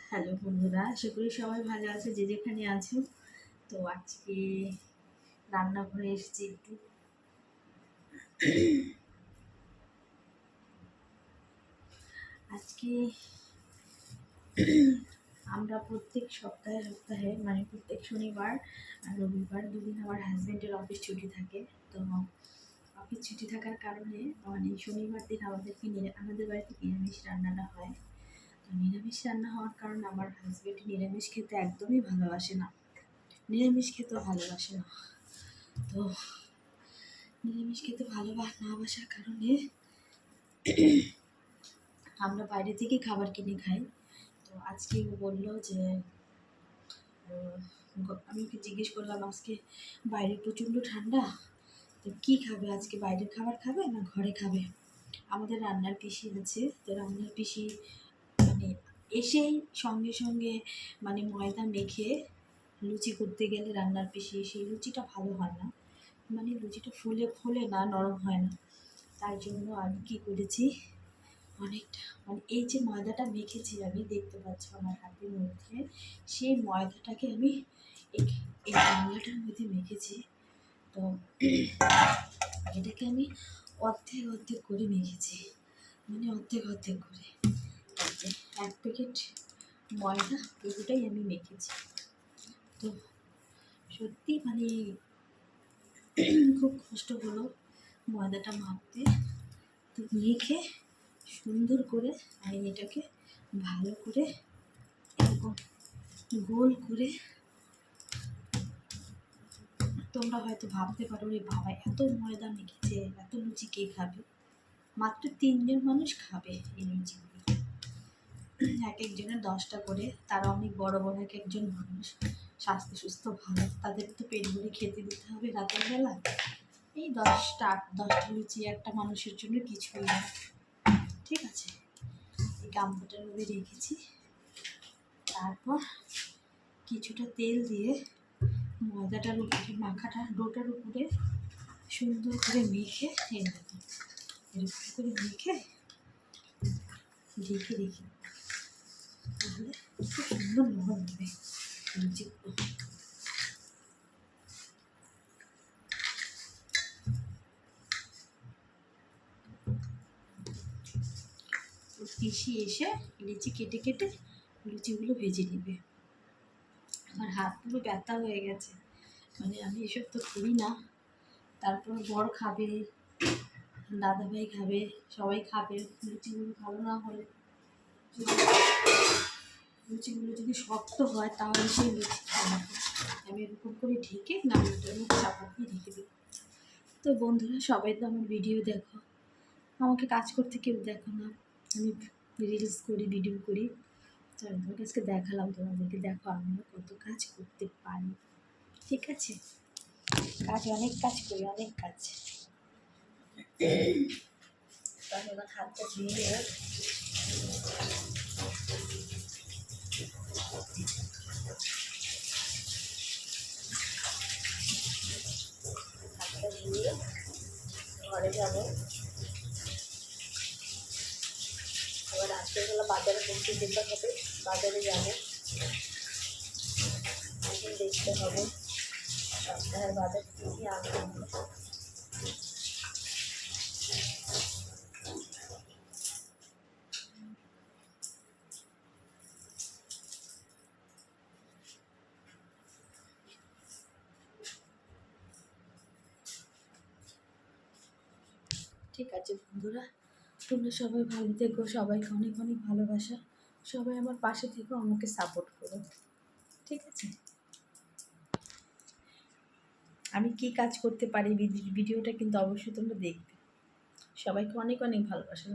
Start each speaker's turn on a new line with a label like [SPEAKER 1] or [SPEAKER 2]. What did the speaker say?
[SPEAKER 1] Hello বন্ধুরা, আশা করি সবাই ভালো আছে যে যেখানে আছো। তো আজকে রান্নাঘরে এসেছি একটু। আজকে আমরা প্রত্যেক সপ্তাহে সপ্তাহে মানে প্রত্যেক শনিবার আর রবিবার দুদিন আমার হাজব্যান্ডের অফিস ছুটি থাকে। তো অফিস ছুটি থাকার কারণে মানে শনিবার দিন আমাদের বাড়িতে নিরামিষ রান্নাটা হয়। তো নিরামিষ রান্না হওয়ার কারণে আমার হাজব্যান্ড নিরামিষ খেতে একদমই ভালোবাসে না, নিরামিষ খেতেও ভালোবাসে না। তো নিরামিষ খেতে না বাসার কারণে আমরা বাইরে থেকে খাবার কিনে খাই। তো আজকে ও বললো যে আমি ওকে জিজ্ঞেস করলাম আজকে বাইরে প্রচণ্ড ঠান্ডা, তো কী খাবে আজকে, বাইরের খাবার খাবে না ঘরে খাবে। আমাদের রান্নার পিসি আছে, তো রান্নার পিসি মানে এসেই সঙ্গে সঙ্গে মানে ময়দা মেখে লুচি করতে গেলে রান্নার পিসি সেই লুচিটা ভালো হয় না, মানে লুচিটা ফোলে না, নরম হয় না। তাই জন্য আমি কী করেছি, অনেকটা মানে এই যে ময়দাটা মেখেছি আমি, দেখতে পাচ্ছ আমার হাতের মধ্যে, সেই ময়দাটাকে আমি এই এই গামলাটার মধ্যে মেখেছি। তো এটাকে আমি অর্ধেক অর্ধেক করে মেখেছি, মানে অর্ধেক অর্ধেক করে এক প্যাকেট ময়দা পুরোটাই আমি মেখেছি। তো সত্যি মানে খুব কষ্ট হলো ময়দাটা মাখতে। তো মেখে সুন্দর করে আমি এটাকে ভালো করে এরকম গোল করে, তোমরা হয়তো ভাবতে পারো রে বাবা এত ময়দা মেখেছে, এত লুচি কে খাবে। মাত্র 3 জন মানুষ খাবে এই লুচিগুলো, এক একজনের 10টা করে। তারা অনেক বড় বড় এক একজন মানুষ, স্বাস্থ্য সুস্থ ভালো, তাদের তো পেট ভরে খেতে দিতে হবে রাতের বেলা। এই 10টা লুচি একটা মানুষের জন্য কিছুই না। ঠিক আছে, এই গামলাটার মধ্যে রেখেছি। তারপর কিছুটা তেল দিয়ে ময়দাটার উপরে ডোটার উপরে সুন্দর করে মেখে এরকম করে মেখে ঢেকে রেখে, তাহলে খুব সুন্দর নরম হবে লুচিগুলো। পিসি এসে লিচি কেটে কেটে লুচিগুলো ভেজে নেবে। আমার হাত পুরো ব্যথা হয়ে গেছে, মানে আমি এসব তো করি না। তারপর বর খাবে, দাদাভাই খাবে, সবাই খাবে। লুচিগুলো ভালো না হলে, লুচিগুলো যদি শক্ত হয় তাহলে সেই লুচি খাবে। আমি এরকম করে ঢেকে গামলাটার মধ্যে চাপা দিয়ে ঢেকে দিই। তো বন্ধুরা সবাই তো আমার ভিডিও দেখো, আমাকে কাজ করতে কেউ দেখো না, আমি রিলস করি, ভিডিও করি। তো আমি তোমাকে আজকে দেখালাম, তোমাদেরকে দেখো আমিও কত কাজ করতে পারি। ঠিক আছে, অনেক কাজ করি, অনেক কাজ। তাহলে আমার হাতটা ধুয়ে হাতটা ধুয়ে ঘরে যাবো। আবার রাত্রেবেলা বাজারে পৌঁছে যেতে হবে, বাজারে যাবো, এখন দেখতে হবে সপ্তাহের বাজার কী আনতে হবে। ঠিক আছে বন্ধুরা, তোমরা সবাই ভালো থেকো, সবাইকে অনেক অনেক ভালোবাসা, সবাই আমার পাশে থেকো, আমাকে সাপোর্ট করো। ঠিক আছে, আমি কি কাজ করতে পারি ভিডিওটা কিন্তু অবশ্যই তোমরা দেখবে। সবাইকে অনেক অনেক ভালোবাসা।